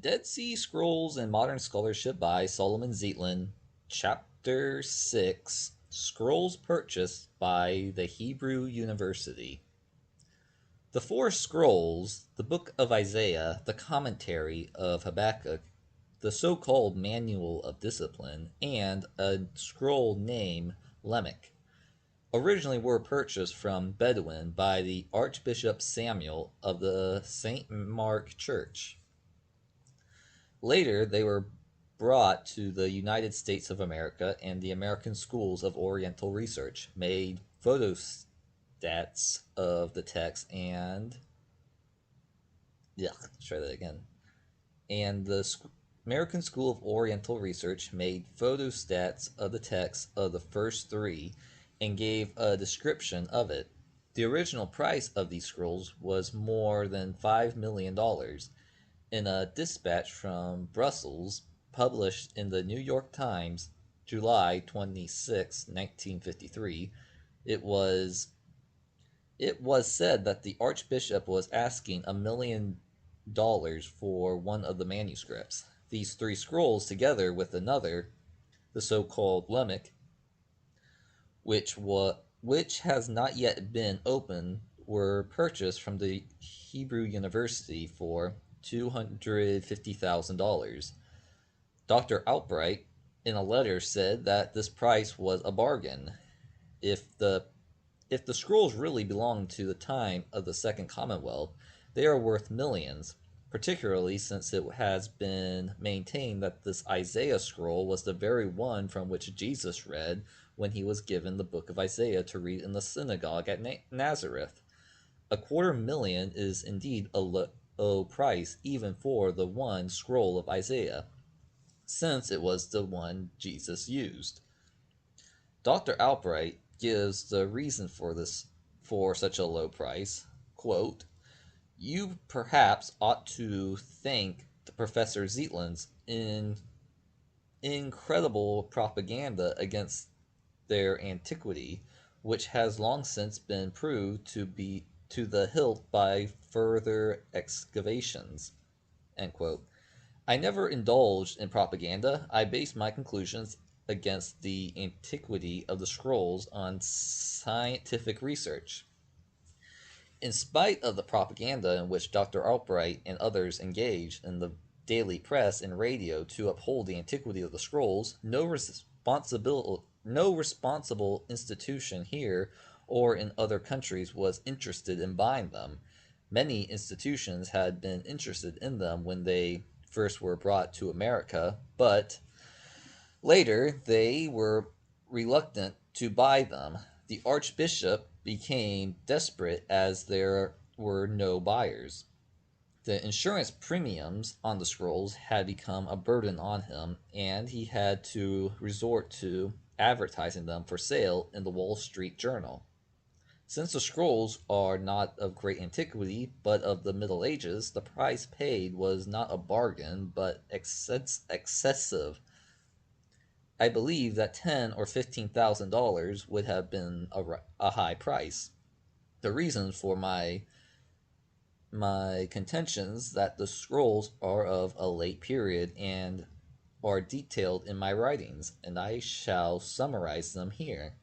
Dead Sea Scrolls in Modern Scholarship by Solomon Zeitlin, Chapter 6, Scrolls Purchased by the Hebrew University. The four scrolls, the Book of Isaiah, the Commentary of Habakkuk, the so-called Manual of Discipline, and a scroll named Lamech, originally were purchased from Bedouin by the Archbishop Samuel of the St. Mark Church. Later, they were brought to the United States of America, and the American Schools of Oriental Research made photostats of the text let's try that again. And the American School of Oriental Research made photostats of the text of the first three and gave a description of it. The original price of these scrolls was more than $5 million. In a dispatch from Brussels, published in the New York Times, July 26, 1953, it was said that the Archbishop was asking $1 million for one of the manuscripts. These three scrolls, together with another, the so-called Lamech, which has not yet been opened, were purchased from the Hebrew University for $250,000. Dr. Albright, in a letter, said that this price was a bargain. If the scrolls really belong to the time of the Second Commonwealth, they are worth millions, particularly since it has been maintained that this Isaiah scroll was the very one from which Jesus read when he was given the book of Isaiah to read in the synagogue at Nazareth. $250,000 is indeed a low price even for the one scroll of Isaiah, since it was the one Jesus used. Dr. Albright gives the reason for such a low price. Quote, "You perhaps ought to thank Professor Zeitlin's incredible propaganda against their antiquity, which has long since been proved to be to the hilt by further excavations." End quote. I never indulged in propaganda. I based my conclusions against the antiquity of the scrolls on scientific research. In spite of the propaganda in which Dr. Albright and others engaged in the daily press and radio to uphold the antiquity of the scrolls, no responsible institution here or in other countries was interested in buying them. Many institutions had been interested in them when they first were brought to America, but later they were reluctant to buy them. The Archbishop became desperate as there were no buyers. The insurance premiums on the scrolls had become a burden on him, and he had to resort to advertising them for sale in the Wall Street Journal. Since the scrolls are not of great antiquity, but of the Middle Ages, the price paid was not a bargain, but excessive. I believe that $10,000 or $15,000 would have been a high price. The reason for my contentions that the scrolls are of a late period and are detailed in my writings, and I shall summarize them here.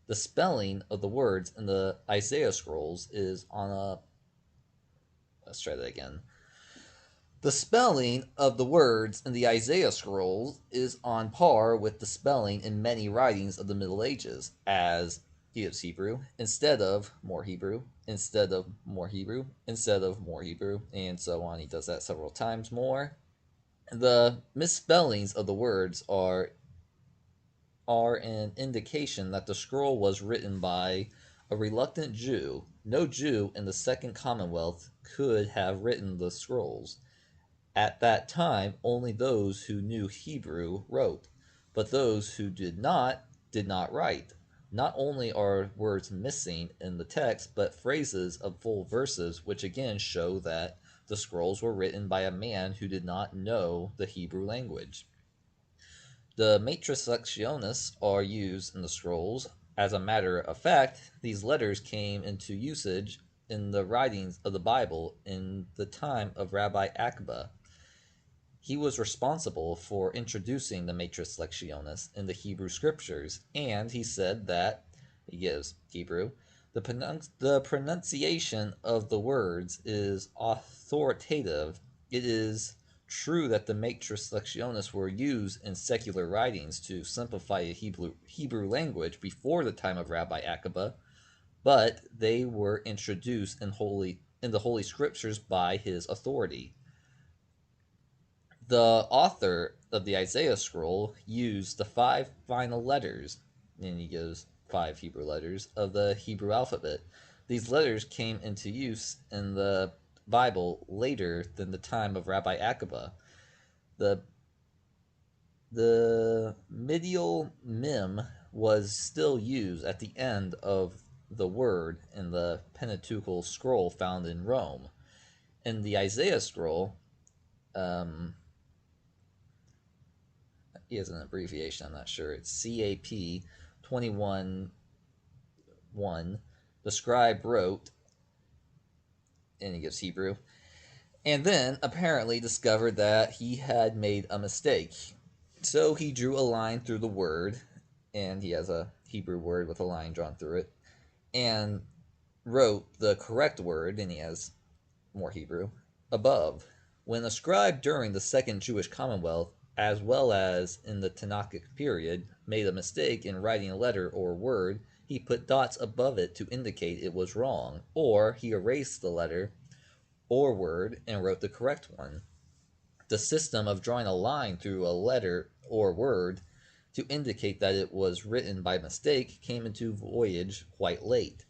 The spelling of the words in the Isaiah scrolls is on a... Let's try that again. The spelling of the words in the Isaiah scrolls is on par with the spelling in many writings of the Middle Ages, as he gives Hebrew, instead of more Hebrew, instead of more Hebrew, instead of more Hebrew, and so on. He does that several times more. The misspellings of the words are an indication that the scroll was written by a reluctant Jew. No Jew in the Second Commonwealth could have written the scrolls. At that time, only those who knew Hebrew wrote, but those who did not write. Not only are words missing in the text, but phrases of full verses, which again show that the scrolls were written by a man who did not know the Hebrew language. The matrixlectiones are used in the scrolls. As a matter of fact, these letters came into usage in the writings of the Bible in the time of Rabbi Akiba. He was responsible for introducing the Matrix Lectionis in the Hebrew scriptures, and he said that, he gives Hebrew, the pronunciation of the words is authoritative. It is true that the Matrix Lectionis were used in secular writings to simplify a Hebrew language before the time of Rabbi Akiba, but they were introduced in the Holy Scriptures by his authority. The author of the Isaiah scroll used the 5 final letters, and he gives 5 Hebrew letters, of the Hebrew alphabet. These letters came into use in the Bible later than the time of Rabbi Akiba. The medial mem was still used at the end of the word in the Pentateuchal scroll found in Rome. In the Isaiah scroll, he has an abbreviation, I'm not sure. It's CAP 21:1. The scribe wrote, and he gives Hebrew, and then apparently discovered that he had made a mistake. So he drew a line through the word, and he has a Hebrew word with a line drawn through it, and wrote the correct word, and he has more Hebrew, above. When a scribe during the Second Jewish Commonwealth, as well as in the Tanakhic period, made a mistake in writing a letter or word, he put dots above it to indicate it was wrong, or he erased the letter or word and wrote the correct one. The system of drawing a line through a letter or word to indicate that it was written by mistake came into voyage quite late.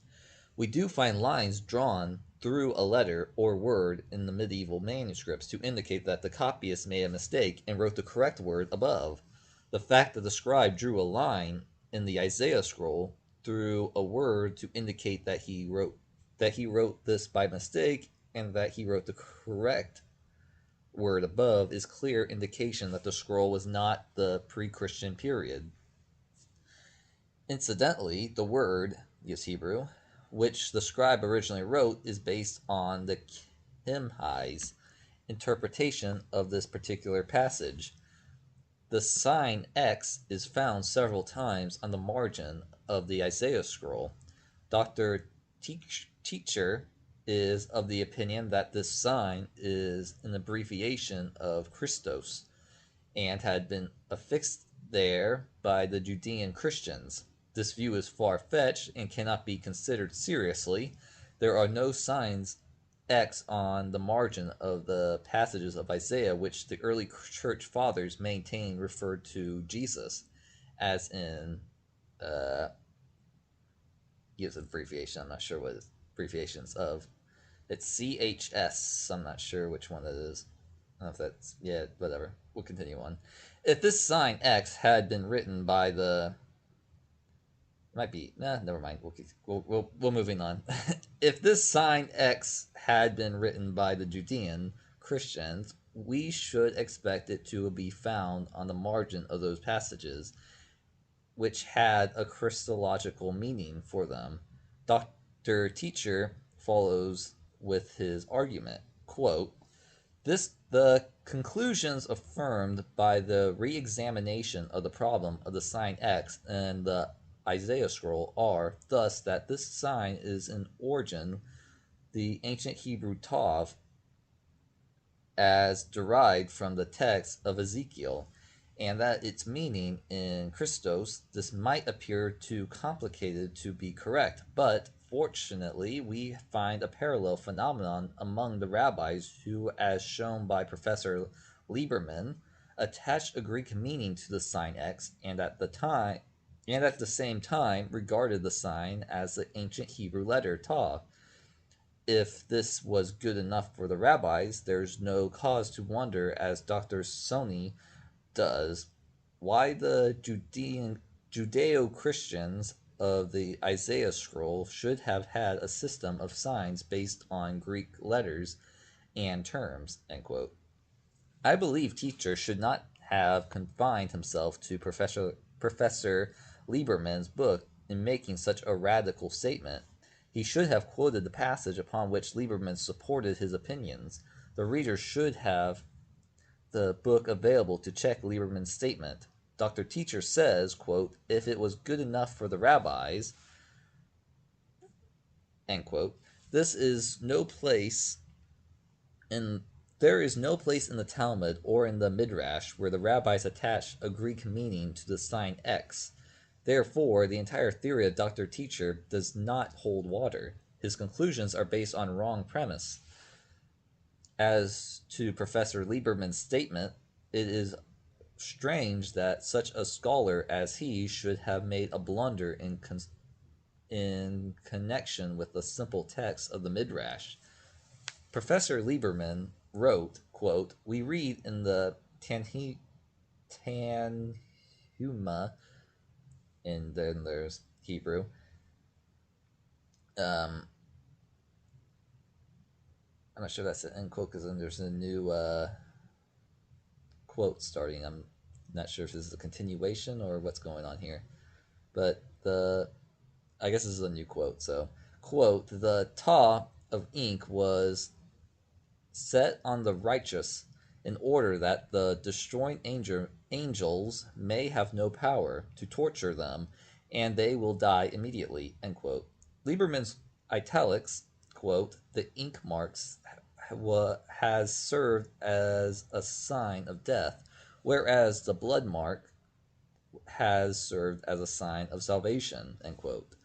We do find lines drawn through a letter or word in the medieval manuscripts to indicate that the copyist made a mistake and wrote the correct word above. The fact that the scribe drew a line in the Isaiah scroll through a word to indicate that he wrote this by mistake and that he wrote the correct word above is clear indication that the scroll was not the pre-Christian period. Incidentally, the word, yes, Hebrew, which the scribe originally wrote, is based on the Kimhi's interpretation of this particular passage. The sign X is found several times on the margin of the Isaiah scroll. Dr. Teacher is of the opinion that this sign is an abbreviation of Christos and had been affixed there by the Judean Christians. This view is far-fetched and cannot be considered seriously. There are no signs X on the margin of the passages of Isaiah which the early church fathers maintained referred to Jesus, as in, he gives an abbreviation, I'm not sure what his abbreviations of. It's CHS, I'm not sure which one that is. I don't know if that's, yeah, whatever. We'll continue on. If this sign X had been written by the, might be, never mind. We'll moving on. If this sign X had been written by the Judean Christians, we should expect it to be found on the margin of those passages, which had a Christological meaning for them. Dr. Teacher follows with his argument, quote, the conclusions affirmed by the re-examination of the problem of the sign X and the Isaiah scroll are thus that this sign is in origin the ancient Hebrew tav as derived from the text of Ezekiel, and that its meaning in Christos, this might appear too complicated to be correct, but fortunately we find a parallel phenomenon among the rabbis who, as shown by Professor Lieberman, attached a Greek meaning to the sign X and at the same time regarded the sign as the ancient Hebrew letter Tav. If this was good enough for the rabbis, there's no cause to wonder, as Dr. Sony does, why the Judeo-Christians of the Isaiah scroll should have had a system of signs based on Greek letters and terms, end quote. I believe Teacher should not have confined himself to Professor Lieberman's book in making such a radical statement. He should have quoted the passage upon which Lieberman supported his opinions. The reader should have the book available to check Lieberman's statement. Dr. Teacher says, quote, if it was good enough for the rabbis, end quote, this is no place in there is no place in the Talmud or in the Midrash where the rabbis attach a Greek meaning to the sign X. Therefore, the entire theory of Dr. Teacher does not hold water. His conclusions are based on wrong premise. As to Professor Lieberman's statement, it is strange that such a scholar as he should have made a blunder in connection with the simple text of the Midrash. Professor Lieberman wrote, quote, we read in the Tanhuma, and then there's Hebrew, I'm not sure that's an end quote because then there's a new quote starting. I'm not sure if this is a continuation or what's going on here. But I guess this is a new quote. So, quote, the taw of ink was set on the righteous in order that the destroying angels may have no power to torture them, and they will die immediately, end quote. Lieberman's italics, quote, the ink marks has served as a sign of death, whereas the blood mark has served as a sign of salvation, end quote.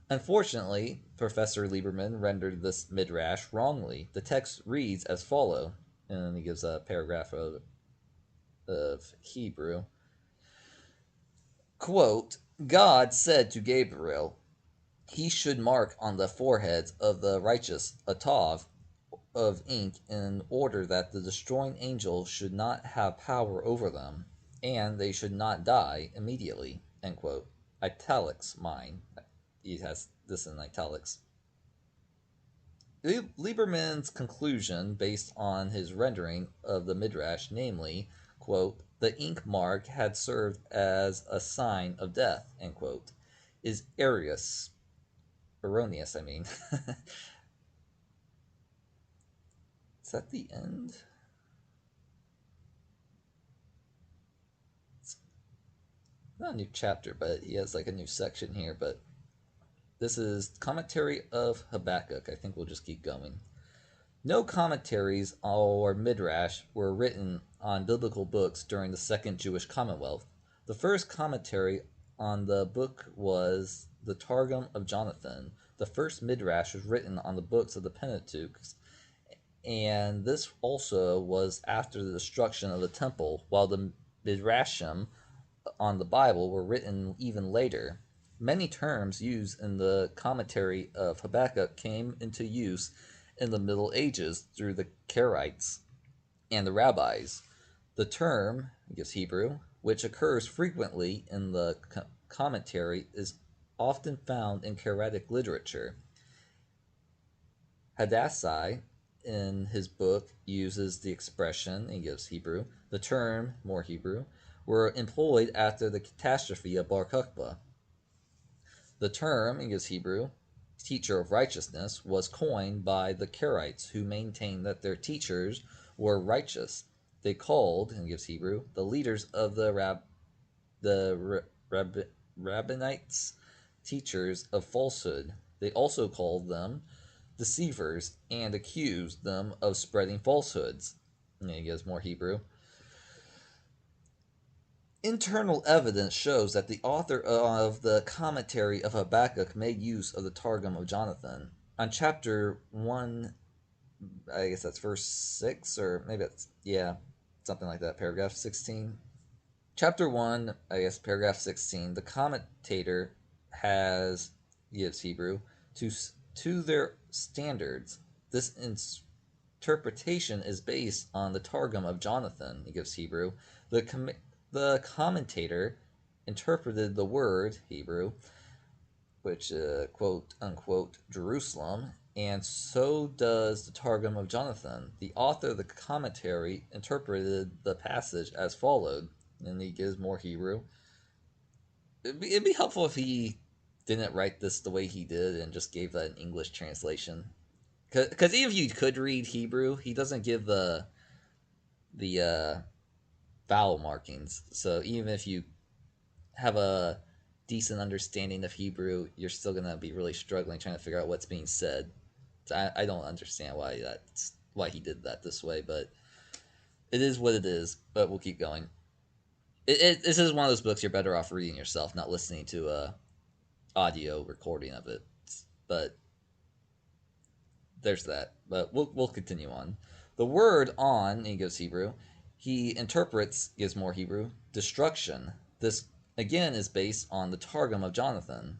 Unfortunately, Professor Lieberman rendered this midrash wrongly. The text reads as follows, and then he gives a paragraph of Hebrew. Quote, God said to Gabriel, he should mark on the foreheads of the righteous a tav of ink in order that the destroying angel should not have power over them, and they should not die immediately, end quote. Italics mine. He has this in italics. Lieberman's conclusion, based on his rendering of the Midrash, namely, quote, the ink mark had served as a sign of death, end quote, is erroneous, I mean. Is that the end? It's not a new chapter, but he has like a new section here, but this is commentary of Habakkuk. I think we'll just keep going. No commentaries or midrash were written on biblical books during the Second Jewish Commonwealth. The first commentary on the book was the Targum of Jonathan. The first midrash was written on the books of the Pentateuch, and this also was after the destruction of the temple, while the midrashim on the Bible were written even later. Many terms used in the commentary of Habakkuk came into use in the Middle Ages through the Karaites and the rabbis. The term, I guess Hebrew, which occurs frequently in the commentary, is often found in Karaitic literature. Hadassai, in his book, uses the expression, he gives Hebrew, the term, more Hebrew, were employed after the catastrophe of Bar Kokhba. The term, in his Hebrew, teacher of righteousness, was coined by the Karaites, who maintained that their teachers were righteous. They called, in his Hebrew, the leaders of the rabbinites teachers of falsehood. They also called them deceivers and accused them of spreading falsehoods. And he gives more Hebrew. Internal evidence shows that the author of the commentary of Habakkuk made use of the Targum of Jonathan. On chapter 1, I guess that's verse 6, or maybe that's, yeah, something like that, paragraph 16. Chapter 1, I guess paragraph 16, the commentator gives Hebrew, to their standards. This interpretation is based on the Targum of Jonathan, he gives Hebrew. The commentator interpreted the word Hebrew, which quote unquote Jerusalem, and so does the Targum of Jonathan. The author of the commentary interpreted the passage as followed, and he gives more Hebrew. It'd be helpful if he didn't write this the way he did and just gave an English translation. Because even if you could read Hebrew, he doesn't give the the vowel markings. So even if you have a decent understanding of Hebrew, you're still gonna be really struggling trying to figure out what's being said. So I don't understand why he did that this way, but it is what it is. But we'll keep going. This is one of those books you're better off reading yourself, not listening to a audio recording of it. But there's that. But we'll continue on. The word on, he goes Hebrew, he interprets, gives more Hebrew, destruction. This, again, is based on the Targum of Jonathan.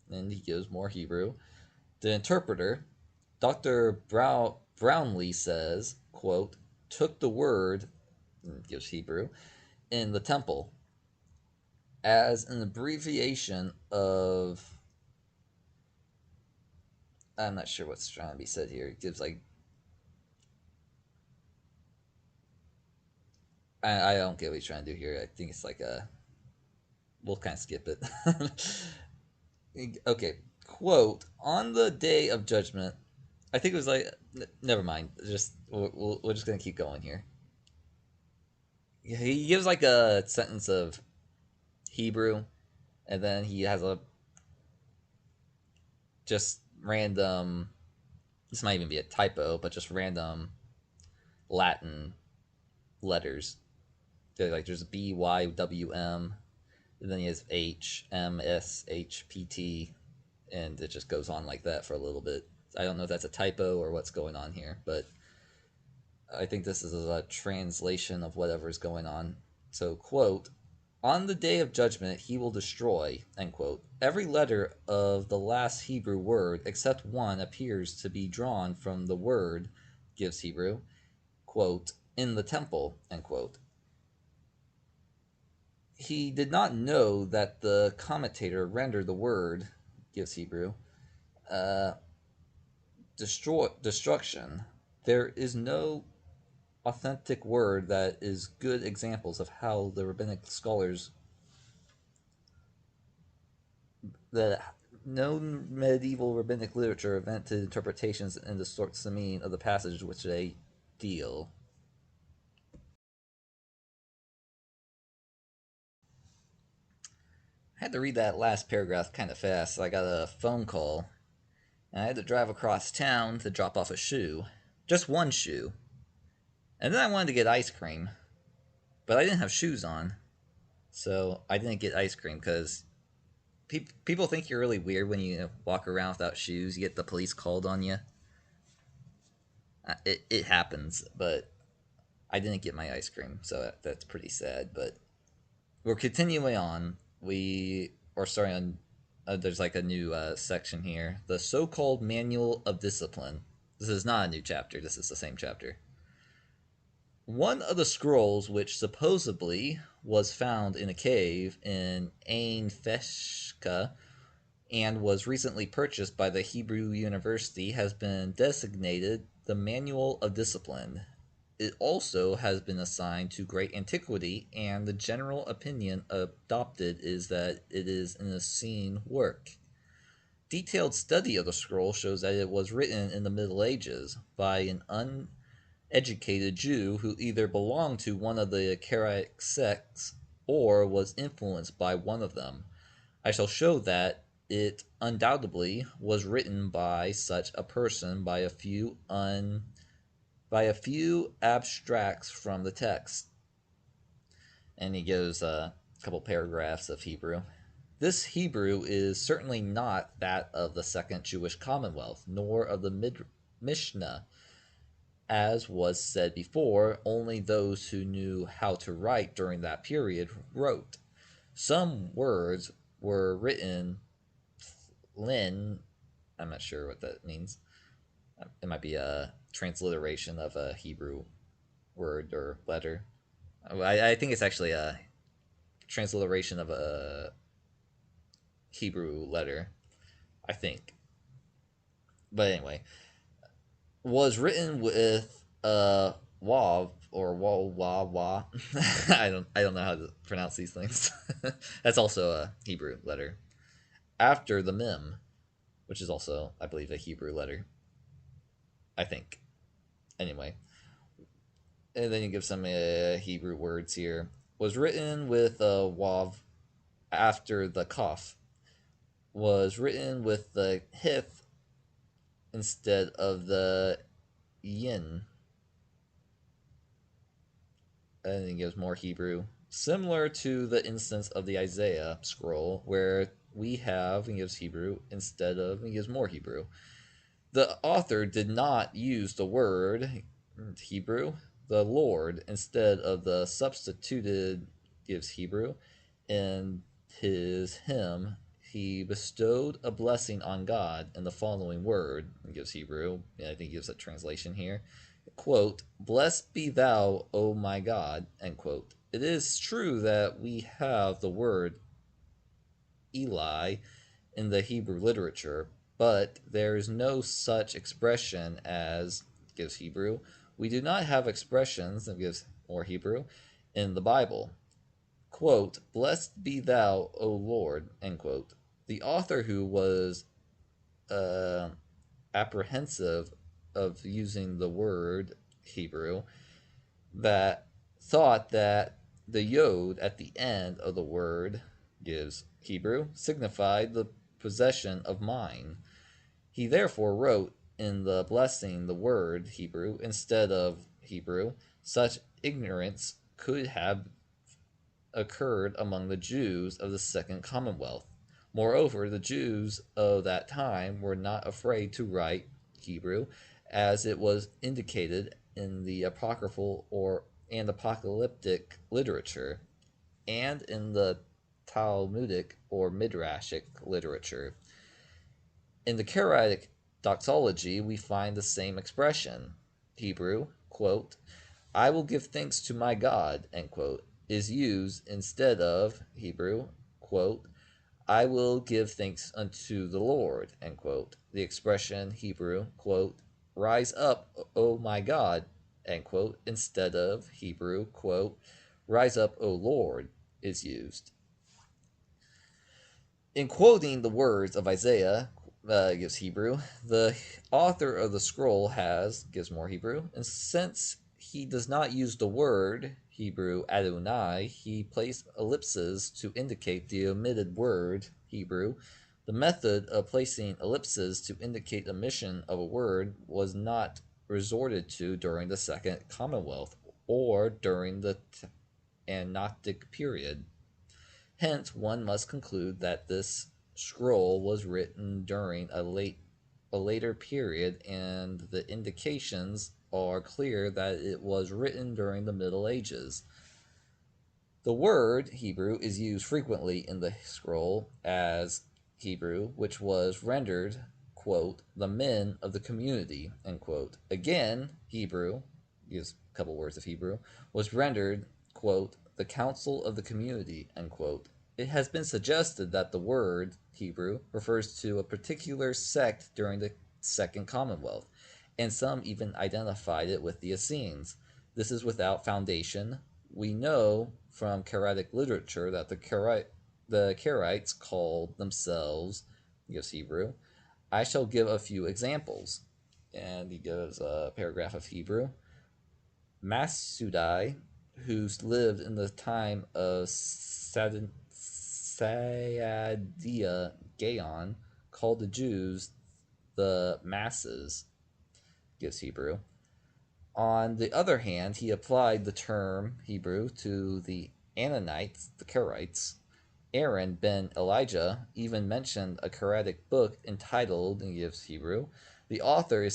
And he gives more Hebrew. The interpreter, Dr. Brownlee says, quote, took the word, gives Hebrew, in the temple as an abbreviation of, I'm not sure what's trying to be said here. It gives like, I don't get what he's trying to do here. I think it's like a, we'll kind of skip it. Okay, quote, on the day of judgment, I think it was like, never mind. Just we're just gonna keep going here. He gives like a sentence of Hebrew, and then he has a just random. This might even be a typo, but just random Latin letters. Like there's B Y W M, and then he has H M S H P T, and it just goes on like that for a little bit. I don't know if that's a typo or what's going on here, but I think this is a translation of whatever is going on. So, quote, on the day of judgment he will destroy, end quote. Every letter of the last Hebrew word except one appears to be drawn from the word, gives Hebrew, quote, in the temple, end quote. He did not know that the commentator rendered the word, gives Hebrew, uh, destruction. There is no authentic word that is good examples of how the rabbinic scholars, that no medieval rabbinic literature invented interpretations and distorts the meaning of the passage which they deal. I had to read that last paragraph kind of fast. So I got a phone call, and I had to drive across town to drop off a shoe. Just one shoe. And then I wanted to get ice cream, but I didn't have shoes on. So I didn't get ice cream because people think you're really weird when you walk around without shoes. You get the police called on you. It happens, but I didn't get my ice cream, so that's pretty sad. But we're continuing on. We are starting on. There's like a new section here. The so-called Manual of Discipline. This is not a new chapter. This is the same chapter. One of the scrolls, which supposedly was found in a cave in Ain Feshka and was recently purchased by the Hebrew University, has been designated the Manual of Discipline. It also has been assigned to great antiquity, and the general opinion adopted is that it is an Essene work. Detailed study of the scroll shows that it was written in the Middle Ages by an uneducated Jew who either belonged to one of the Karaite sects or was influenced by one of them. I shall show that it undoubtedly was written by such a person by a few abstracts from the text. And he gives a couple paragraphs of Hebrew. This Hebrew is certainly not that of the Second Jewish Commonwealth, nor of the Mishnah. As was said before, only those who knew how to write during that period wrote. Some words were written Lin, I'm not sure what that means. It might be a transliteration of a Hebrew word or letter. I think it's actually a transliteration of a Hebrew letter, I think. But anyway, was written with wav or wah. I don't know how to pronounce these things. That's also a Hebrew letter. After the mem, which is also, I believe, a Hebrew letter. I think. Anyway, And then you give some Hebrew words here. Was written with a wav after the kaf. Was written with the hith instead of the yin. And then he gives more Hebrew. Similar to the instance of the Isaiah scroll, where we have, he gives Hebrew instead of, he gives more Hebrew. The author did not use the word Hebrew, the Lord, instead of the substituted gives Hebrew. In his hymn, he bestowed a blessing on God in the following word, and gives Hebrew. I think he gives a translation here. Quote, "Blessed be thou, O my God," end quote. It is true that we have the word Eli in the Hebrew literature, but there is no such expression as gives Hebrew. We do not have expressions that gives more Hebrew in the Bible. Quote, "Blessed be thou, O Lord," end quote. The author, who was apprehensive of using the word Hebrew, that thought that the yod at the end of the word gives Hebrew signified the possession of mine. He therefore wrote in the blessing the word Hebrew instead of Hebrew. Such ignorance could have occurred among the Jews of the Second Commonwealth. Moreover, the Jews of that time were not afraid to write Hebrew, as it was indicated in the apocryphal and apocalyptic literature, and in the Talmudic or Midrashic literature. In the Karaite doxology, we find the same expression. Hebrew, quote, "I will give thanks to my God," end quote, is used instead of Hebrew, quote, "I will give thanks unto the Lord," end quote. The expression Hebrew, quote, "Rise up, O my God," end quote, instead of Hebrew, quote, "Rise up, O Lord," is used. In quoting the words of Isaiah, gives Hebrew, the author of the scroll gives more Hebrew, and since he does not use the word Hebrew Adonai, he placed ellipses to indicate the omitted word Hebrew. The method of placing ellipses to indicate omission of a word was not resorted to during the Second Commonwealth or during the Anoctic period. Hence, one must conclude that this scroll was written during a later period, and the indications are clear that it was written during the Middle Ages. The word Hebrew is used frequently in the scroll as Hebrew, which was rendered, quote, "the men of the community," end quote. Again, Hebrew, use a couple words of Hebrew, was rendered, quote, "the council of the community," end quote. It has been suggested that the word Hebrew refers to a particular sect during the Second Commonwealth, and some even identified it with the Essenes. This is without foundation. We know from Karaitic literature that the Karaites called themselves, he gives Hebrew. I shall give a few examples. And he gives a paragraph of Hebrew. Masudai, who lived in the time of Sayadiyya Gaon, called the Jews the masses, gives Hebrew. On the other hand, he applied the term Hebrew to the Ananites, the Karaites. Aaron ben Elijah even mentioned a Karaitic book entitled, and gives Hebrew. The author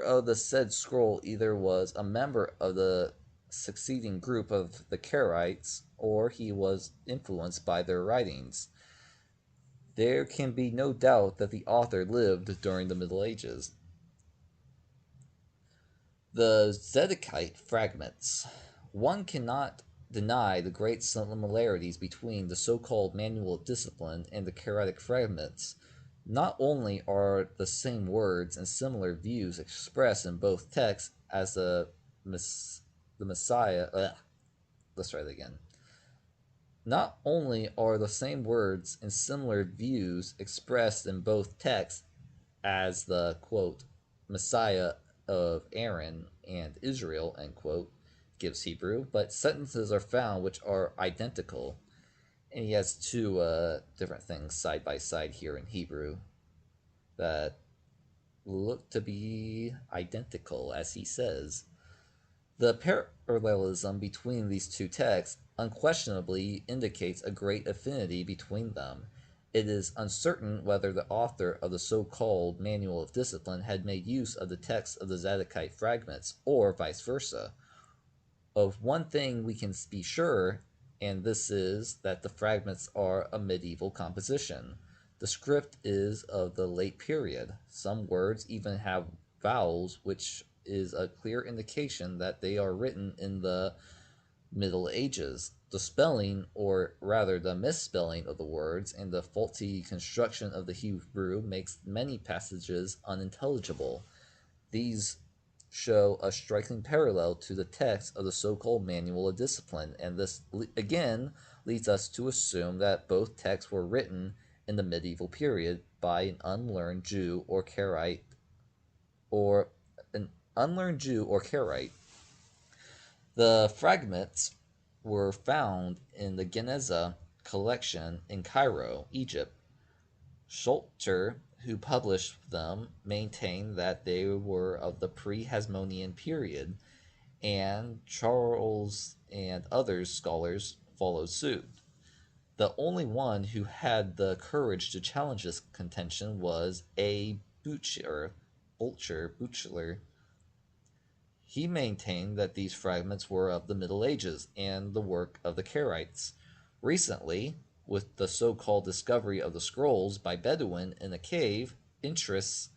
of the said scroll either was a member of the succeeding group of the Karaites, or he was influenced by their writings. There can be no doubt that the author lived during the Middle Ages. The Zadokite fragments. One cannot deny the great similarities between the so-called manual discipline and the Karaitic fragments. Not only are the same words and similar views expressed in both texts as the Messiah. Let's try that again. Not only are the same words and similar views expressed in both texts as the, quote, Messiah of Aaron and Israel, end quote, gives Hebrew, but sentences are found which are identical. And he has two different things side by side here in Hebrew that look to be identical, as he says. The parallelism between these two texts unquestionably indicates a great affinity between them. It is uncertain whether the author of the so-called Manual of Discipline had made use of the text of the Zadokite fragments, or vice versa. Of one thing we can be sure, and this is that the fragments are a medieval composition. The script is of the late period. Some words even have vowels, which is a clear indication that they are written in the Middle Ages. The spelling, or rather the misspelling of the words, and the faulty construction of the Hebrew makes many passages unintelligible. These show a striking parallel to the text of the so-called Manual of Discipline, and this again leads us to assume that both texts were written in the medieval period by an unlearned Jew or Karaite, The fragments were found in the Geneza collection in Cairo, Egypt. Schulter, who published them, maintained that they were of the pre-Hasmonean period, and Charles and other scholars followed suit. The only one who had the courage to challenge this contention was A. Buchler. He maintained that these fragments were of the Middle Ages and the work of the Karaites. Recently, with the so-called discovery of the scrolls by Bedouin in a cave, interest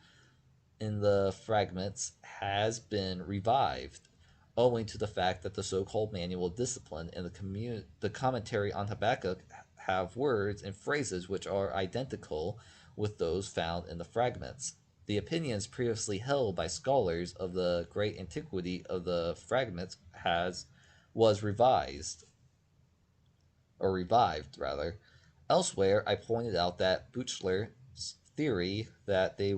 in the fragments has been revived, owing to the fact that the so-called Manual of Discipline and the commentary on Habakkuk have words and phrases which are identical with those found in the fragments. The opinions previously held by scholars of the great antiquity of the fragments was revived. Elsewhere, I pointed out that Buchler's theory that they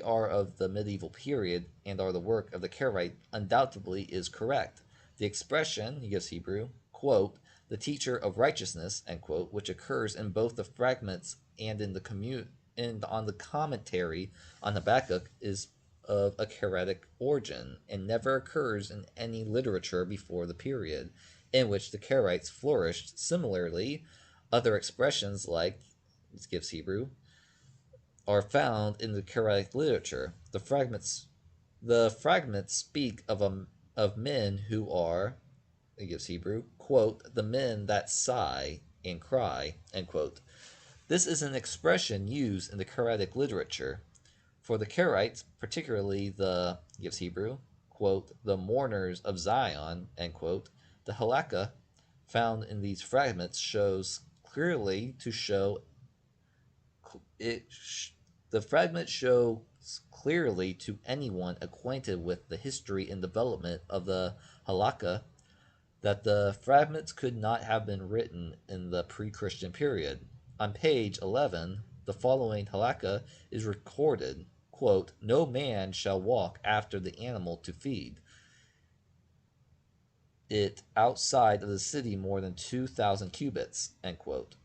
are of the medieval period and are the work of the Karaite undoubtedly is correct. The expression, he gives Hebrew, quote, the teacher of righteousness, end quote, which occurs in both the fragments and on the commentary on Habakkuk, is of a Karaitic origin and never occurs in any literature before the period in which the Karaites flourished. Similarly, other expressions like, this gives Hebrew, are found in the Karaitic literature. The fragments speak of men who are, it gives Hebrew, quote, the men that sigh and cry, end quote. This is an expression used in the Karaitic literature. For the Karaites, particularly the, gives Hebrew, quote, the mourners of Zion, end quote, the halakha found in these fragments the fragments show clearly to anyone acquainted with the history and development of the halakha that the fragments could not have been written in the pre-Christian period. On page 11, the following halakha is recorded, quote, no man shall walk after the animal to feed it outside of the city more than 2,000 cubits, end quote.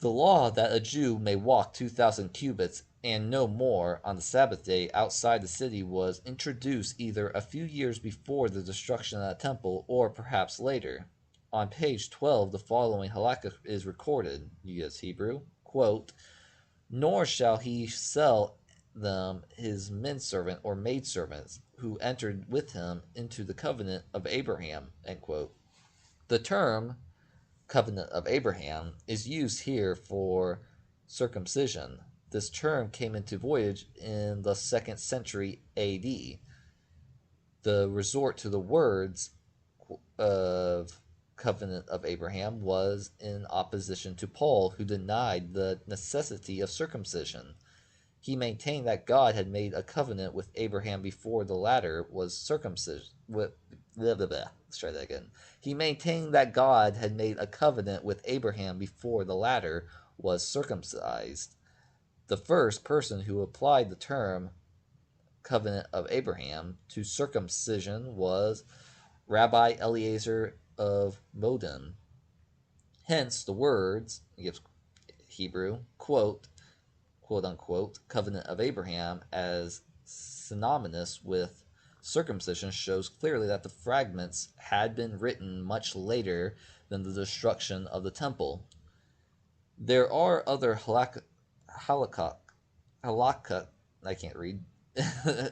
The law that a Jew may walk 2,000 cubits and no more on the Sabbath day outside the city was introduced either a few years before the destruction of the temple or perhaps later. On page 12, the following halakha is recorded, U.S. Hebrew, quote, nor shall he sell them his menservant or maidservants who entered with him into the covenant of Abraham, end quote. The term covenant of Abraham is used here for circumcision. This term came into voyage in the 2nd century AD. The resort to the words of covenant of Abraham was in opposition to Paul, who denied the necessity of circumcision. He maintained that God had made a covenant with Abraham before the latter was circumcised. Let's try that again. He maintained that God had made a covenant with Abraham before the latter was circumcised. The first person who applied the term covenant of Abraham to circumcision was Rabbi Eliezer of Modin. Hence the words, he gives Hebrew, quote unquote, covenant of Abraham as synonymous with circumcision shows clearly that the fragments had been written much later than the destruction of the temple. There are other halakha, I can't read,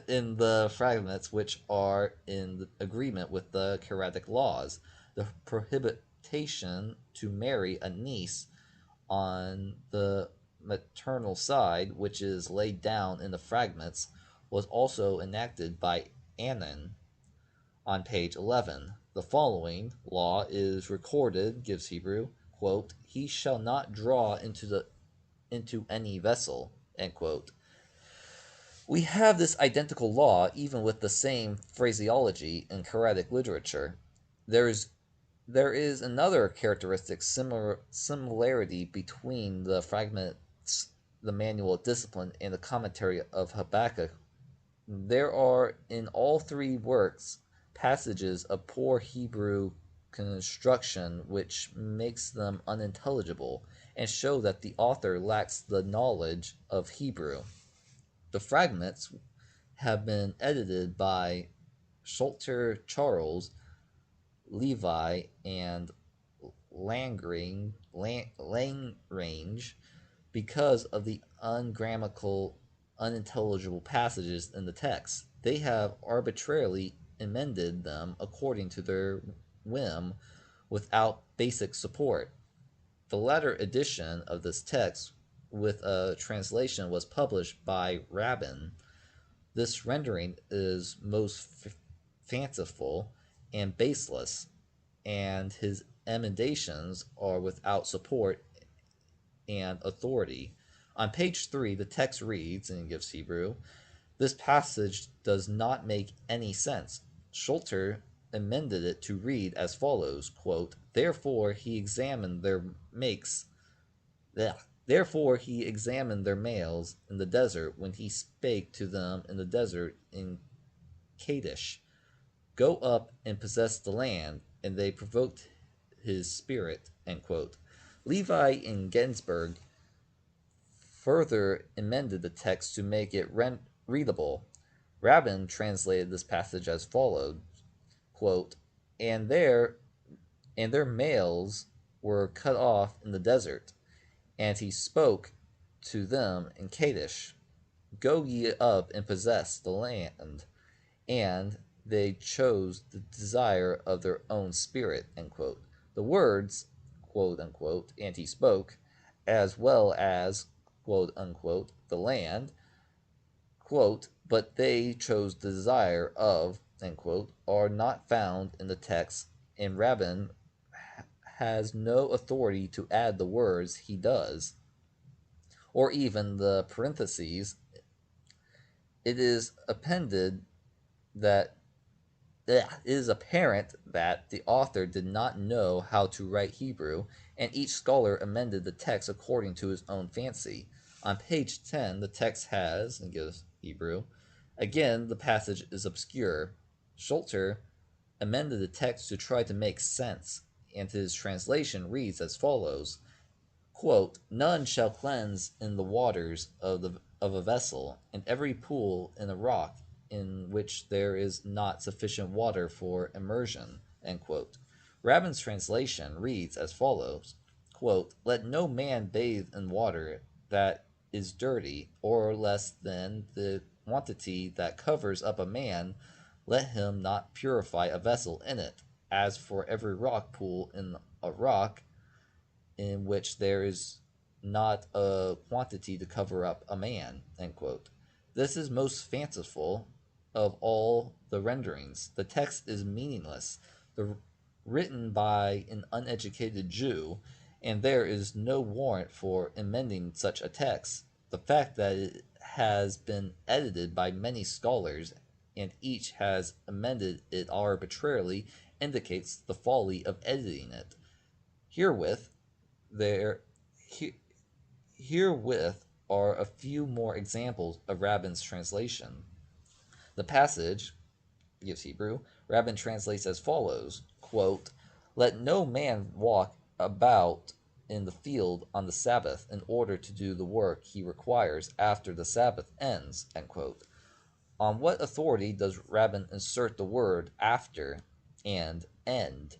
in the fragments which are in agreement with the Karatic laws. The prohibition to marry a niece on the maternal side, which is laid down in the fragments, was also enacted by Anan on page 11. The following law is recorded, gives Hebrew, quote, he shall not draw into any vessel, end quote. We have this identical law even with the same phraseology in Karatic literature. There is another characteristic similarity between the fragments, the Manual of Discipline, and the commentary of Habakkuk. There are in all three works passages of poor Hebrew construction which makes them unintelligible and show that the author lacks the knowledge of Hebrew. The fragments have been edited by Schulter Charles, Levi, and Lagrange because of the ungrammatical, unintelligible passages in the text. They have arbitrarily amended them according to their whim without basic support. The latter edition of this text with a translation was published by Rabin. This rendering is most fanciful and baseless, and his emendations are without support and authority. On page 3, the text reads, and gives Hebrew, this passage does not make any sense. Schulter amended it to read as follows, quote, Therefore he examined their males in the desert when he spake to them in the desert in Kadesh. Go up and possess the land, and they provoked his spirit, end quote. Levi and Ginsburg further amended the text to make it readable. Rabin translated this passage as follows, quote, and their males were cut off in the desert, and he spoke to them in Kadesh, go ye up and possess the land, and they chose the desire of their own spirit, end quote. The words, quote unquote, and he spoke, as well as, quote unquote, the land, quote, but they chose the desire of, end quote, are not found in the text, and Rabin has no authority to add the words he does, or even the parentheses. It is appended that it is apparent that the author did not know how to write Hebrew, and each scholar amended the text according to his own fancy. On page 10, the text has, and gives Hebrew, again, the passage is obscure. Schulter amended the text to try to make sense, and his translation reads as follows, quote, none shall cleanse in the waters of a vessel, and every pool in a rock in which there is not sufficient water for immersion, end quote. Rabin's translation reads as follows, quote, let no man bathe in water that is dirty, or less than the quantity that covers up a man, let him not purify a vessel in it. As for every rock pool in a rock in which there is not a quantity to cover up a man, end quote. This is most fanciful of all the renderings. The text is meaningless, written by an uneducated Jew, and there is no warrant for amending such a text. The fact that it has been edited by many scholars, and each has amended it arbitrarily, indicates the folly of editing it. Herewith are a few more examples of Rabin's translation. The passage, gives Hebrew, Rabbin translates as follows, quote, "Let no man walk about in the field on the Sabbath in order to do the work he requires after the Sabbath ends." End quote. On what authority does Rabbin insert the word after and end?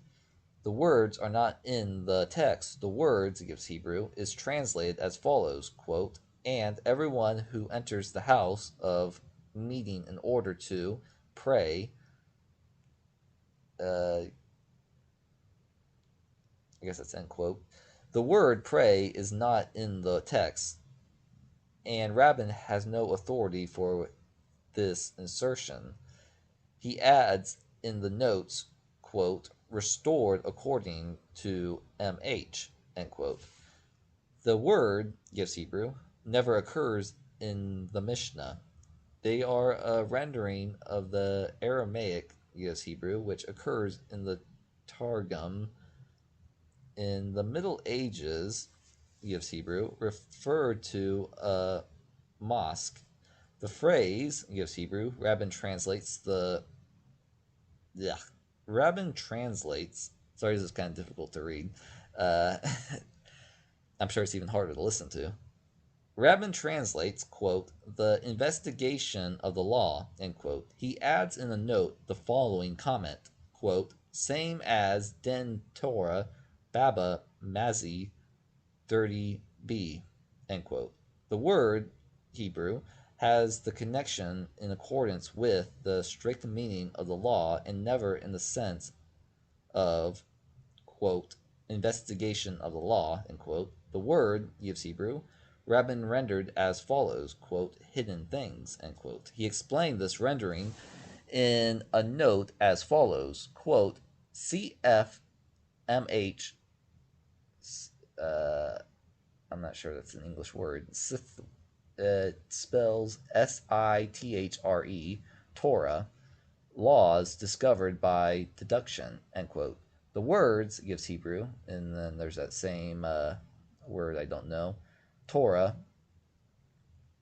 The words are not in the text. The words, gives Hebrew, is translated as follows, quote, "And everyone who enters the house of meeting in order to pray," I guess that's end quote. The word pray is not in the text, and Rabbin has no authority for this insertion. He adds in the notes, quote, "restored according to MH," end quote. The word, gives Hebrew, never occurs in the Mishnah. They are a rendering of the Aramaic, gives Hebrew, which occurs in the Targum. In the Middle Ages, gives Hebrew, referred to a mosque. The phrase, gives Hebrew, Rabbin translates sorry, this is kind of difficult to read. I'm sure it's even harder to listen to. Rabbin translates, quote, "the investigation of the law," end quote. He adds in a note the following comment, quote, "same as Den Torah Baba Mazi 30b," end quote. The word, Hebrew, has the connection in accordance with the strict meaning of the law and never in the sense of, quote, "investigation of the law," end quote. The word, gives Hebrew, Rabbin rendered as follows, quote, "hidden things," end quote. He explained this rendering in a note as follows, quote, "CFMH," I'm not sure that's an English word, it spells SITHRE, Torah, laws discovered by deduction, end quote. The words, gives Hebrew, and then there's that same word I don't know, Torah,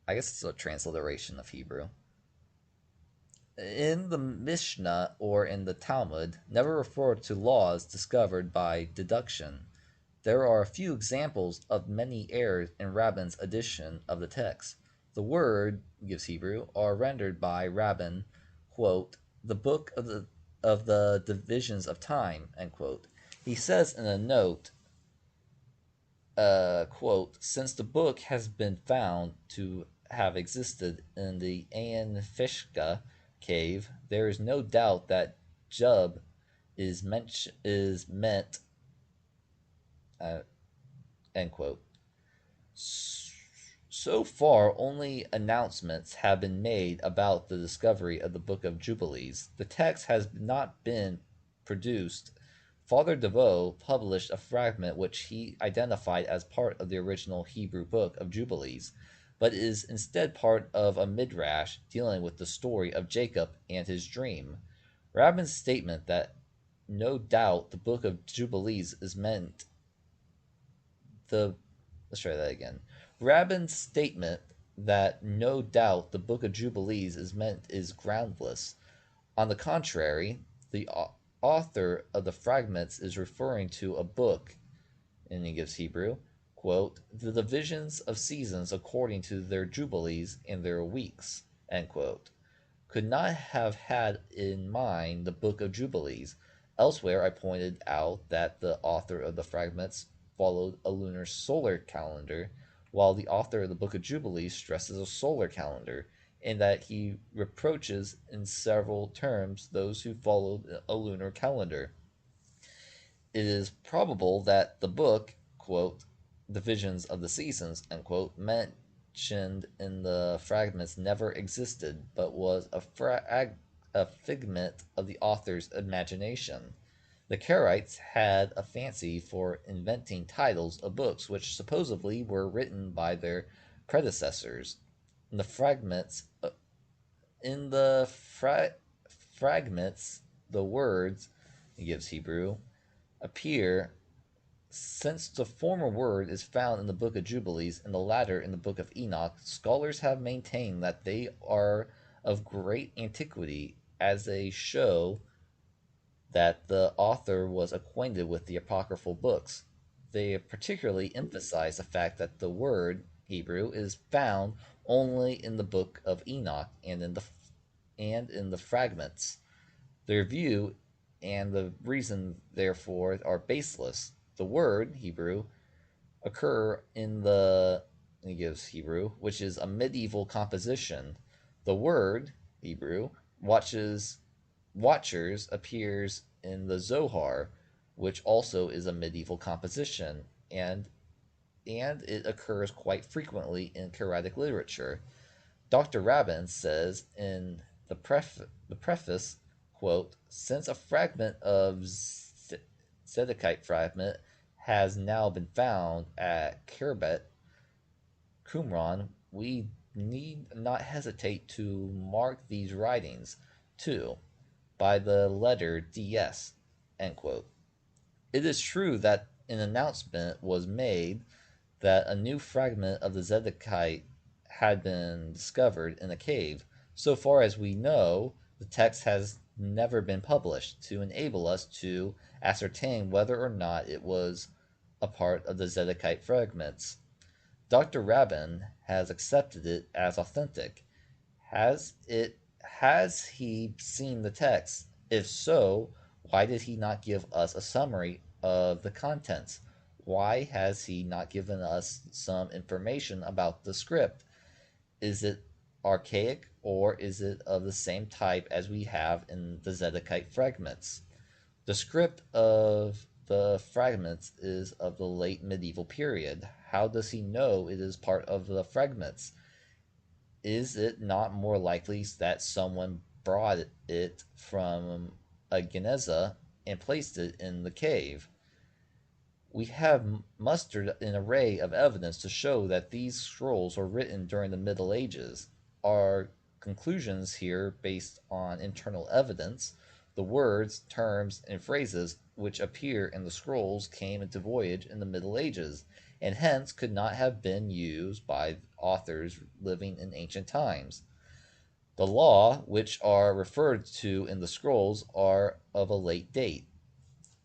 I guess it's a transliteration of Hebrew, in the Mishnah or in the Talmud never refer to laws discovered by deduction. There are a few examples of many errors in Rabbin's edition of the text. The word, gives Hebrew, are rendered by Rabbin, quote, "the book of the divisions of time," end quote. He says in a note, quote, "since the book has been found to have existed in the Ain Fishka cave, there is no doubt that Jub is meant, end quote. So far, only announcements have been made about the discovery of the Book of Jubilees. The text has not been produced. Father DeVoe published a fragment which he identified as part of the original Hebrew Book of Jubilees, but is instead part of a midrash dealing with the story of Jacob and his dream. Rabbin's statement that no doubt the Book of Jubilees is meant let's try that again. Rabbin's statement that no doubt the Book of Jubilees is meant is groundless. On the contrary, the author of the Fragments is referring to a book, and he gives Hebrew, quote, "the divisions of seasons according to their jubilees and their weeks," end quote. Could not have had in mind the Book of Jubilees. Elsewhere I pointed out that the author of the Fragments followed a lunar solar calendar, while the author of the Book of Jubilees stresses a solar calendar, and that he reproaches in several terms those who followed a lunar calendar. It is probable that the book, quote, "divisions of the seasons," end quote, mentioned in the Fragments never existed, but was a figment of the author's imagination. The Karaites had a fancy for inventing titles of books which supposedly were written by their predecessors. In the Fragments, the words, he gives Hebrew, appear, since the former word is found in the Book of Jubilees and the latter in the Book of Enoch. Scholars have maintained that they are of great antiquity, as they show that the author was acquainted with the apocryphal books. They particularly emphasize the fact that the word Hebrew is found only in the book of Enoch and in the fragments. Their view and the reason therefore are baseless. The word Hebrew occur in the he gives Hebrew, which is a medieval composition. The word Hebrew watchers appears in the Zohar, which also is a medieval composition, and it occurs quite frequently in Quranic literature. Dr. Rabin says in the preface, quote, since a fragment of Zadokite fragment has now been found at Kerbet, Qumran, we need not hesitate to mark these writings, too, by the letter DS, end quote. It is true that an announcement was made that a new fragment of the Zadokite had been discovered in a cave. So far as we know, the text has never been published to enable us to ascertain whether or not it was a part of the Zadokite fragments. Dr. Rabin has accepted it as authentic. Has he seen the text? If so, why did he not give us a summary of the contents? Why has he not given us some information about the script? Is it archaic, or is it of the same type as we have in the Zadokite fragments? The script of the fragments is of the late medieval period. How does he know it is part of the fragments? Is it not more likely that someone brought it from a Geneza and placed it in the cave? We have mustered an array of evidence to show that these scrolls were written during the Middle Ages. Our conclusions here based on internal evidence. The words, terms, and phrases which appear in the scrolls came into voyage in the Middle Ages, and hence could not have been used by authors living in ancient times. The law, which are referred to in the scrolls, are of a late date.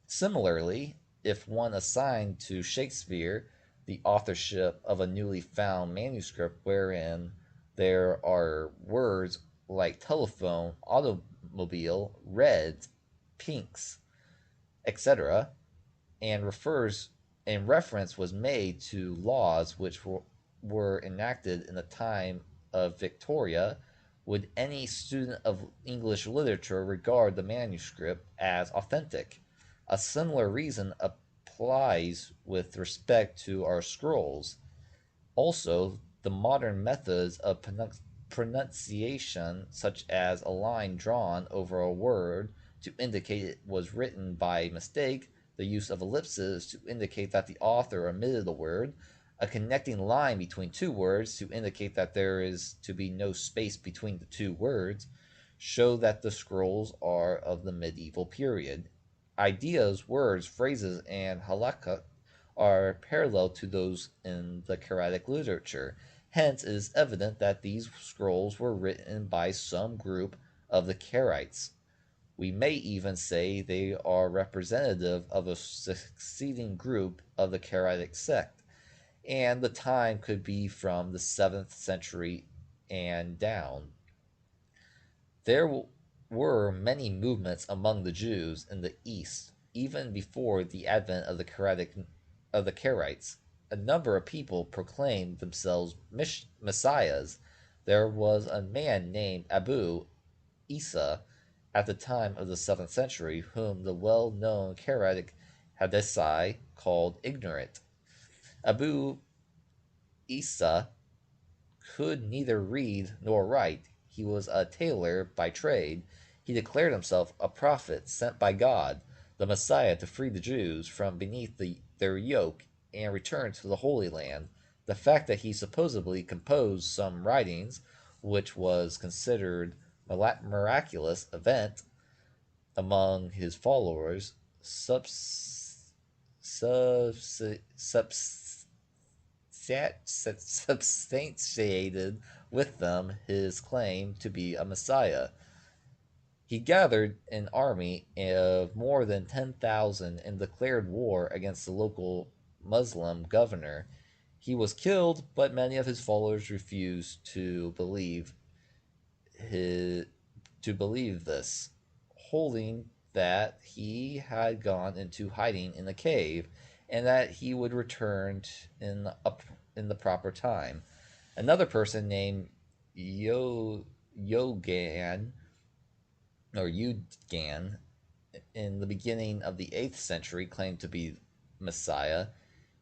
Similarly, if one assigned to Shakespeare the authorship of a newly found manuscript wherein there are words like telephone, automobile, reds, pinks, etc., and reference was made to laws which were enacted in the time of Victoria, would any student of English literature regard the manuscript as authentic? A similar reason applies with respect to our scrolls. Also, the modern methods of pronunciation, such as a line drawn over a word to indicate it was written by mistake, the use of ellipses to indicate that the author omitted a word, a connecting line between two words to indicate that there is to be no space between the two words, show that the scrolls are of the medieval period. Ideas, words, phrases, and halakha are parallel to those in the Quranic literature. Hence, it is evident that these scrolls were written by some group of the Karaites. We may even say they are representative of a succeeding group of the Karaitic sect, and the time could be from the 7th century and down. There were many movements among the Jews in the East, even before the advent of the Karaites. A number of people proclaimed themselves messiahs. There was a man named Abu Isa at the time of the 7th century, whom the well-known Karaitic Hadithai called ignorant. Abu Isa could neither read nor write. He was a tailor by trade. He declared himself a prophet sent by God, the Messiah to free the Jews from beneath their yoke and return to the Holy Land. The fact that he supposedly composed some writings, which was considered a miraculous event among his followers, substantiated with them his claim to be a messiah. He gathered an army of more than 10,000 and declared war against the local Muslim governor. He was killed, but many of his followers refused his, to believe this, holding that he had gone into hiding in a cave and that he would return in the proper time. Another person named Yogan or Udgan in the beginning of the 8th century claimed to be Messiah.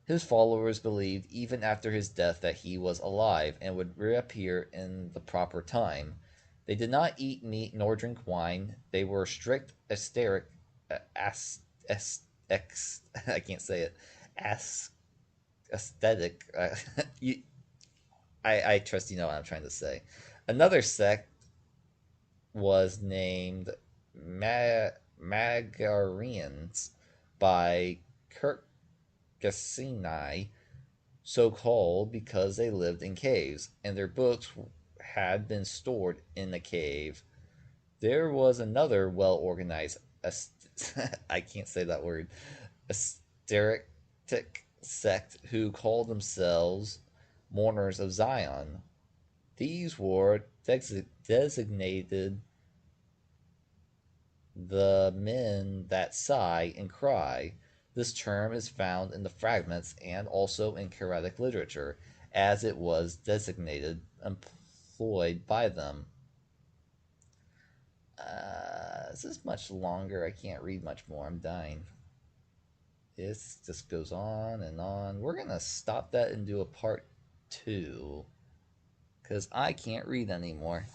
His followers believed even after his death that he was alive and would reappear in the proper time. They did not eat meat nor drink wine. They were strict ascetic, I can't say it, aesthetic. I trust you know what I'm trying to say. Another sect was named Magarians by Kirkasini, so called because they lived in caves, and their books had been stored in a cave. There was another well organized, I can't say that word, asteritic sect who called themselves Mourners of Zion. These were designated the men that sigh and cry. This term is found in the Fragments and also in Karatic literature, as it was employed by them. This is much longer. I can't read much more. I'm dying. This just goes on and on. We're going to stop that and do a part 2, because I can't read anymore.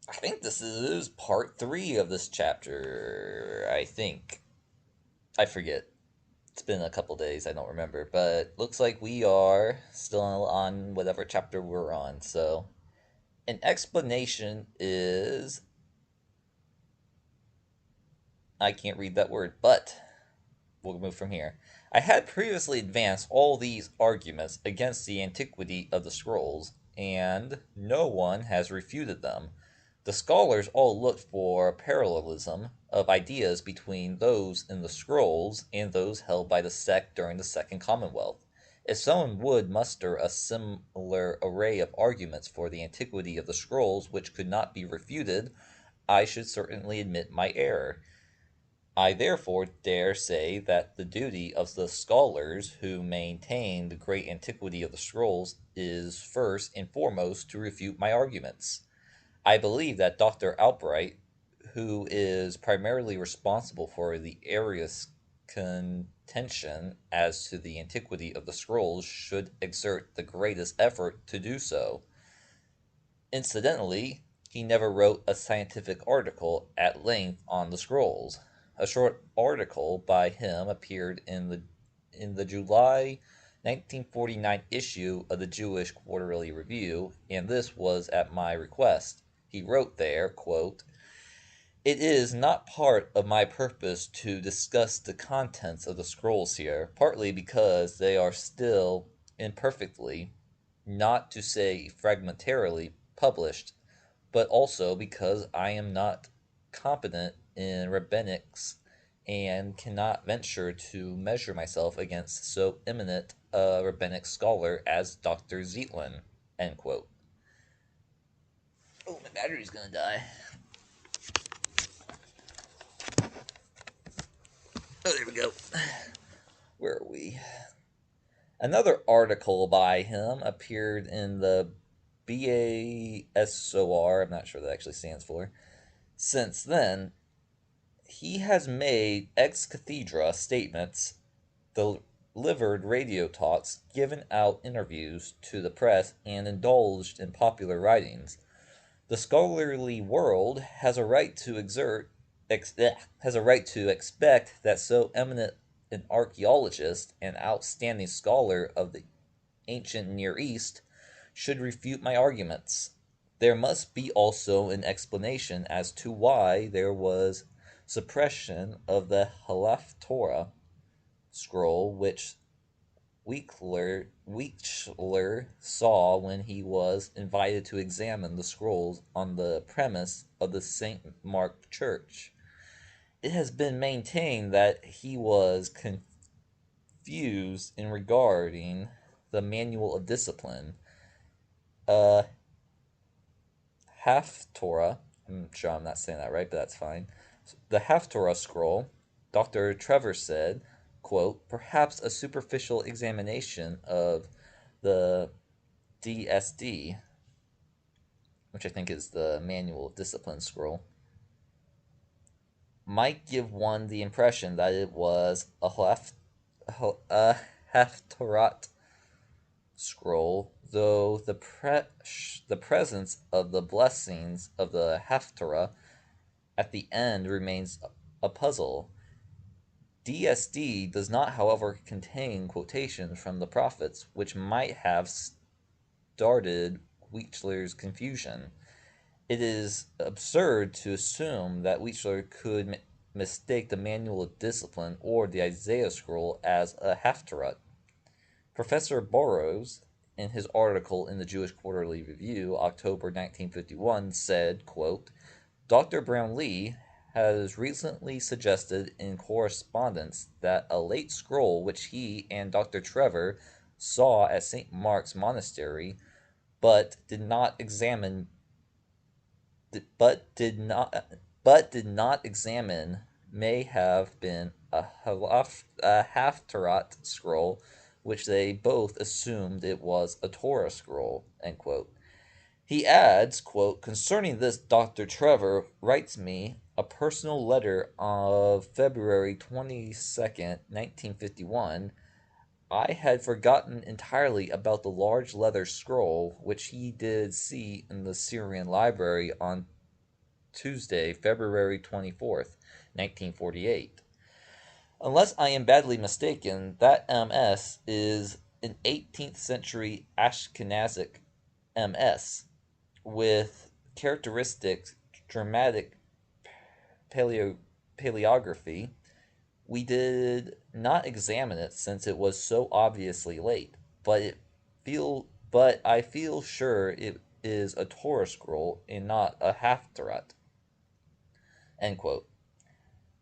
I think this is part 3 of this chapter. I think. I forget. It's been a couple days. I don't remember. But looks like we are still on whatever chapter we're on. So, an explanation is. I can't read that word, but we'll move from here. I had previously advanced all these arguments against the antiquity of the scrolls, and no one has refuted them. The scholars all looked for a parallelism of ideas between those in the scrolls and those held by the sect during the Second Commonwealth. If someone would muster a similar array of arguments for the antiquity of the scrolls which could not be refuted, I should certainly admit my error. I therefore dare say that the duty of the scholars who maintain the great antiquity of the scrolls is first and foremost to refute my arguments. I believe that Dr. Albright, who is primarily responsible for the Arius contention as to the antiquity of the scrolls, should exert the greatest effort to do so. Incidentally, he never wrote a scientific article at length on the scrolls. A short article by him appeared in the July 1949 issue of the Jewish Quarterly Review, and this was at my request. He wrote there, quote, "It is not part of my purpose to discuss the contents of the scrolls here, partly because they are still imperfectly, not to say fragmentarily, published, but also because I am not competent in rabbinics and cannot venture to measure myself against so eminent a rabbinic scholar as Dr. Zeitlin." End quote. Oh, my battery's gonna die. Oh, there we go. Where are we? Another article by him appeared in the BASOR, I'm not sure what that actually stands for. Since then, he has made ex cathedra statements, delivered radio talks, given out interviews to the press, and indulged in popular writings. The scholarly world has a right to expect that so eminent an archaeologist and outstanding scholar of the ancient Near East should refute my arguments. There must be also an explanation as to why there was suppression of the Halaf Torah scroll, which Wechsler saw when he was invited to examine the scrolls on the premise of the St. Mark Church. It has been maintained that he was confused in regarding the Manual of Discipline, uh, Haftorah. I'm sure I'm not saying that right, but that's fine. The Haftorah scroll, Dr. Trevor said, quote, perhaps a superficial examination of the DSD, which I think is the Manual of Discipline scroll, might give one the impression that it was a Haftorah scroll, though the presence of the blessings of the Haftarah at the end remains a puzzle. DSD does not, however, contain quotations from the prophets, which might have started Wechsler's confusion. It is absurd to assume that Wechsler could mistake the Manual of Discipline or the Isaiah scroll as a Haftarah. Professor Burrows, in his article in the Jewish Quarterly Review, October 1951, said, quote, Dr. Brownlee has recently suggested in correspondence that a late scroll which he and Dr. Trevor saw at St. Mark's Monastery but did not examine may have been a Haftarah scroll, which they both assumed it was a Torah scroll, end quote. He adds, quote, concerning this, Dr. Trevor writes me a personal letter of February 22nd, 1951. I had forgotten entirely about the large leather scroll which he did see in the Syrian library on Tuesday, February 24th, 1948. Unless I am badly mistaken, that MS is an 18th century Ashkenazic MS with characteristic dramatic paleography. We did not examine it since it was so obviously late, but I feel sure it is a Torah scroll and not a Haftarah. End quote.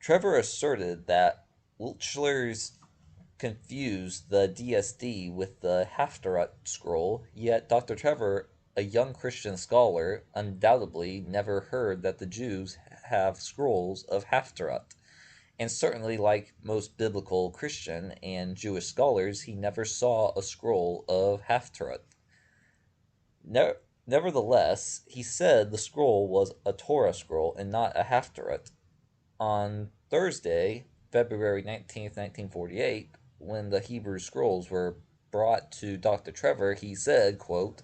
Trevor asserted that Wechsler's confused the DSD with the Haftarah scroll, yet Dr. Trevor, a young Christian scholar, undoubtedly never heard that the Jews have scrolls of Haftarah, and certainly, like most biblical Christian and Jewish scholars, he never saw a scroll of Haftarah. Nevertheless, he said the scroll was a Torah scroll and not a Haftarah. On Thursday, February 19th, 1948, when the Hebrew scrolls were brought to Dr. Trevor, he said, quote,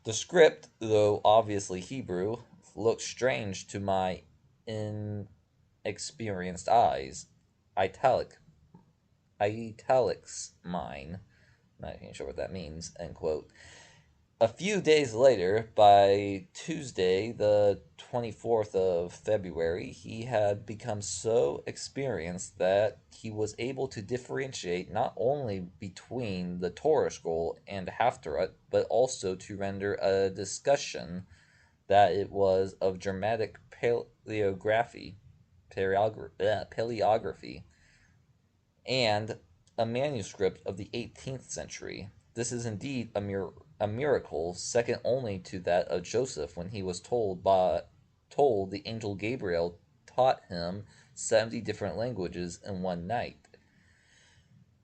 the script, though obviously Hebrew, looked strange to my inexperienced eyes. Italics mine. Not even sure what that means, end quote. A few days later, by Tuesday, the 24th of February, he had become so experienced that he was able to differentiate not only between the Torah scroll and the Haftarah, but also to render a discussion that it was of dramatic paleography, and a manuscript of the 18th century. This is indeed a miracle second only to that of Joseph when he was told the angel Gabriel taught him 70 different languages in one night.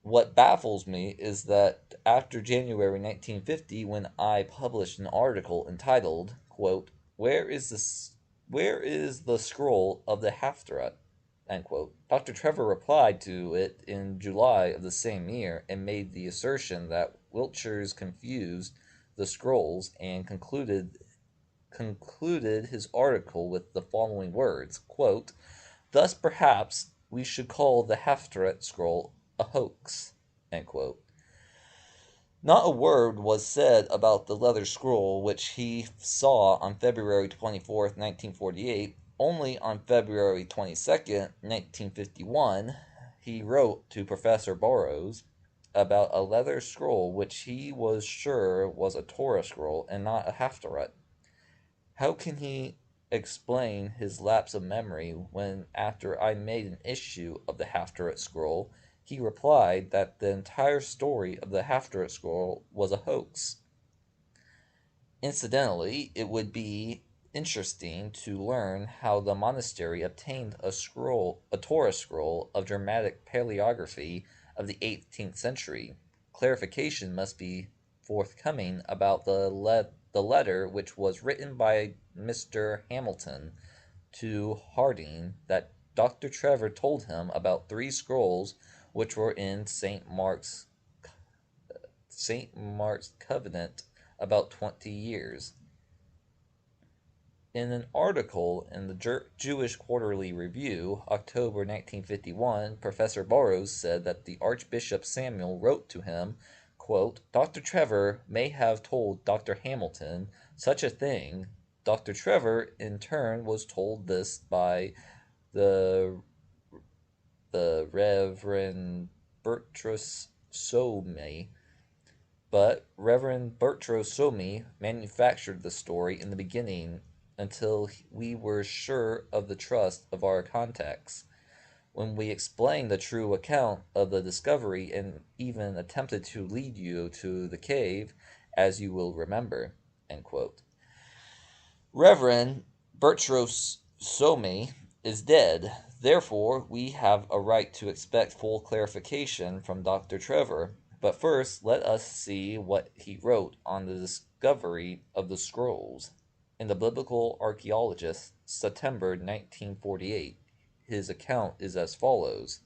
What baffles me is that after January 1950, when I published an article entitled, quote, where is the scroll of the Haftarah? End quote. Dr. Trevor replied to it in July of the same year and made the assertion that Wiltshires confused the scrolls and concluded his article with the following words, quote, thus perhaps we should call the Haftarah scroll a hoax, end quote. Not a word was said about the leather scroll which he saw on February 24th, 1948. Only on February 22nd, 1951, he wrote to Professor Burrows, about a leather scroll which he was sure was a Torah scroll and not a Haftarah. How can he explain his lapse of memory when, after I made an issue of the Haftarah scroll, he replied that the entire story of the Haftarah scroll was a hoax? Incidentally, it would be interesting to learn how the monastery obtained a Torah scroll of dramatic paleography of the 18th century. Clarification must be forthcoming about the letter which was written by Mr. Hamilton to Harding that Dr. Trevor told him about 3 scrolls which were in St. Mark's Covenant about 20 years. In an article in the Jewish Quarterly Review, October 1951, Professor Burroughs said that the Archbishop Samuel wrote to him, quote, Dr. Trevor may have told Dr. Hamilton such a thing. Dr. Trevor, in turn, was told this by the Reverend Bertrus Somi, but Reverend Bertrus Somi manufactured the story in the beginning until we were sure of the trust of our contacts. When we explained the true account of the discovery and even attempted to lead you to the cave, as you will remember. End quote. Reverend Bertrus Somi is dead. Therefore, we have a right to expect full clarification from Dr. Trevor. But first, let us see what he wrote on the discovery of the scrolls. In the Biblical Archaeologist, September 1948, his account is as follows,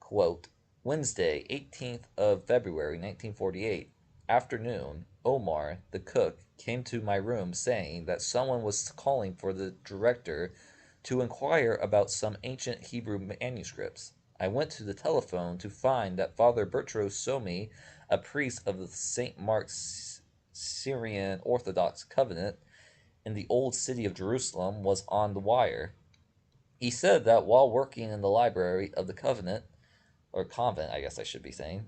quote, Wednesday, 18th of February, 1948, afternoon, Omar, the cook, came to my room saying that someone was calling for the director to inquire about some ancient Hebrew manuscripts. I went to the telephone to find that Father Bertrus Somi, a priest of the St. Mark's Syrian Orthodox Covenant in the old city of Jerusalem, was on the wire. He said that while working in the library of the convent, I guess I should be saying,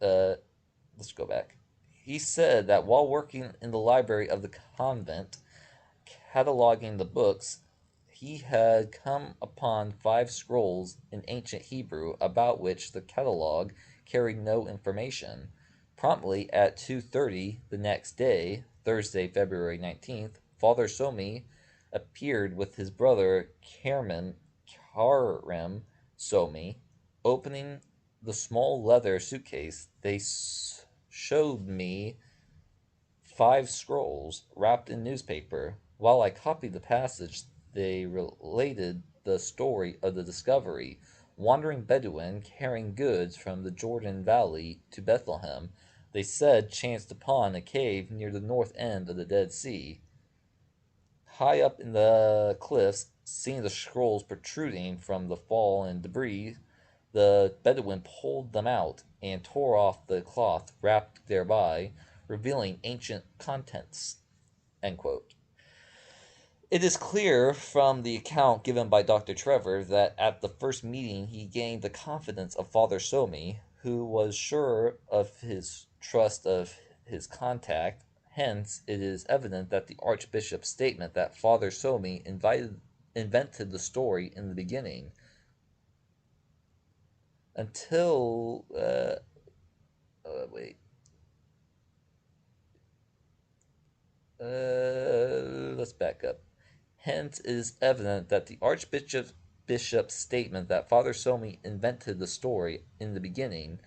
let's go back. He said that while working in the library of the convent, cataloging the books, he had come upon 5 scrolls in ancient Hebrew about which the catalog carried no information. Promptly at 2:30 the next day, Thursday, February 19th, Father Somi appeared with his brother Karem Somi. Opening the small leather suitcase, they showed me 5 scrolls wrapped in newspaper. While I copied the passage, they related the story of the discovery. Wandering Bedouin carrying goods from the Jordan Valley to Bethlehem, they said chanced upon a cave near the north end of the Dead Sea. High up in the cliffs, seeing the scrolls protruding from the fall and debris, the Bedouin pulled them out and tore off the cloth wrapped thereby, revealing ancient contents. End quote. It is clear from the account given by Dr. Trevor that at the first meeting he gained the confidence of Father Somi, who was sure of his trust of his contact. Hence, it is evident that the Archbishop's statement that Father Somi invented the story in the beginning until let's back up. Hence, it is evident that the Archbishop's statement that Father Somi invented the story in the beginning,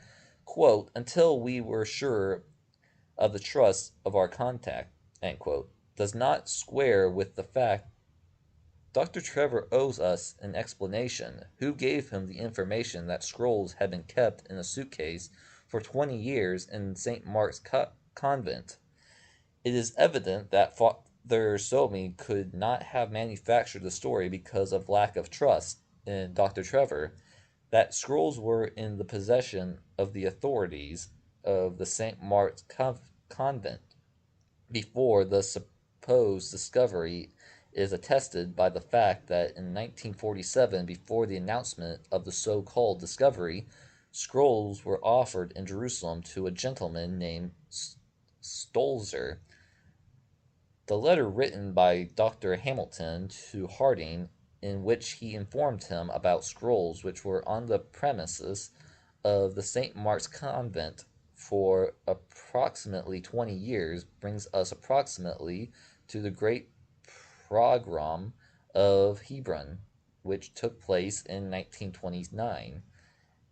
quote, until we were sure of the trust of our contact, end quote, does not square with the fact Dr. Trevor owes us an explanation. Who gave him the information that scrolls had been kept in a suitcase for 20 years in St. Mark's Convent? It is evident that Father Somi could not have manufactured the story because of lack of trust in Dr. Trevor. That scrolls were in the possession of the authorities of the St. Mark's Convent before the supposed discovery is attested by the fact that in 1947, before the announcement of the so-called discovery, scrolls were offered in Jerusalem to a gentleman named Stolzer. The letter written by Dr. Hamilton to Harding, in which he informed him about scrolls which were on the premises of the St. Mark's Convent for approximately 20 years, brings us approximately to the great pogrom of Hebron, which took place in 1929.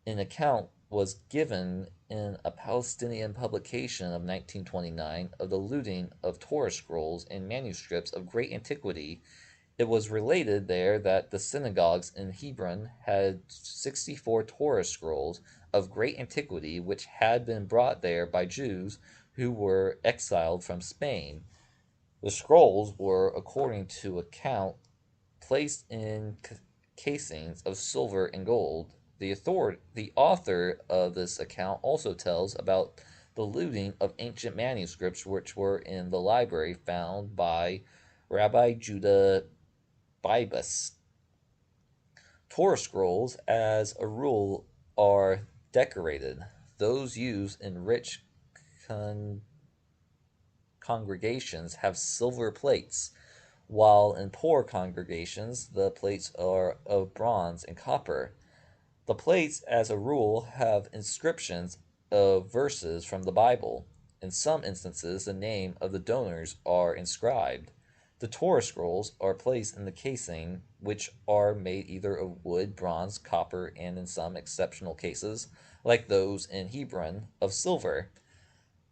An account was given in a Palestinian publication of 1929 of the looting of Torah scrolls and manuscripts of great antiquity. It was related there that the synagogues in Hebron had 64 Torah scrolls of great antiquity which had been brought there by Jews who were exiled from Spain. The scrolls were, according to account, placed in casings of silver and gold. The author of this account also tells about the looting of ancient manuscripts which were in the library found by Rabbi Judah Bibas. Torah scrolls, as a rule, are decorated. Those used in rich congregations have silver plates, while in poor congregations the plates are of bronze and copper. The plates, as a rule, have inscriptions of verses from the Bible. In some instances, the name of the donors are inscribed. The Torah scrolls are placed in the casing, which are made either of wood, bronze, copper, and in some exceptional cases, like those in Hebron, of silver.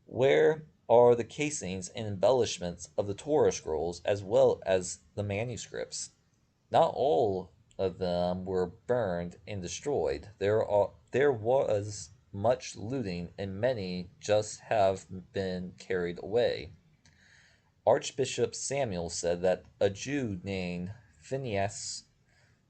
Where are the casings and embellishments of the Torah scrolls as well as the manuscripts? Not all of them were burned and destroyed. There was much looting, and many just have been carried away. Archbishop Samuel said that a Jew named Phineas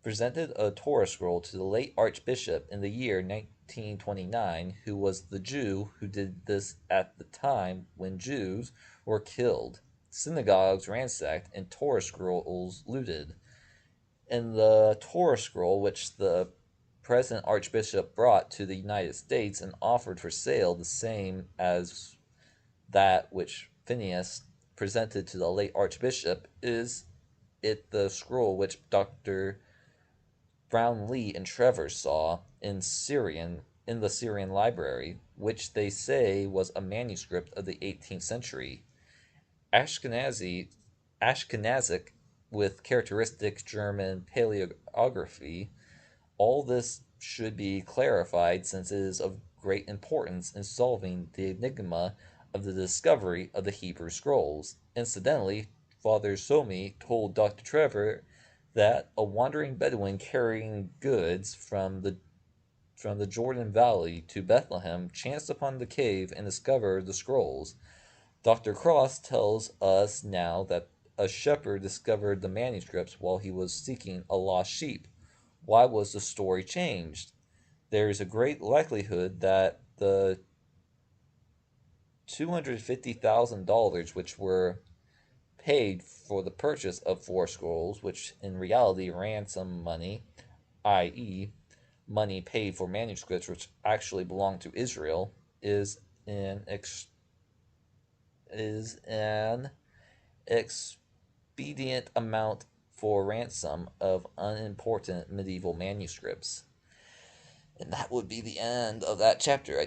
presented a Torah scroll to the late Archbishop in the year 1929, who was the Jew who did this at the time when Jews were killed, synagogues ransacked, and Torah scrolls looted. In the Torah scroll, which the present Archbishop brought to the United States and offered for sale, the same as that which Phineas presented to the late Archbishop, is it the scroll which Dr. Brownlee and Trevor saw in the Syrian library, which they say was a manuscript of the 18th century. Ashkenazic with characteristic German paleography. All this should be clarified since it is of great importance in solving the enigma of the discovery of the Hebrew scrolls. Incidentally, Father Somi told Dr. Trevor that a wandering Bedouin carrying goods from the Jordan Valley to Bethlehem chanced upon the cave and discovered the scrolls. Dr. Cross tells us now that a shepherd discovered the manuscripts while he was seeking a lost sheep. Why was the story changed? There is a great likelihood that the $250,000 which were paid for the purchase of 4 scrolls, which in reality ransom money, i.e., money paid for manuscripts which actually belong to Israel, is an expedient amount for ransom of unimportant medieval manuscripts. And that would be the end of that chapter. I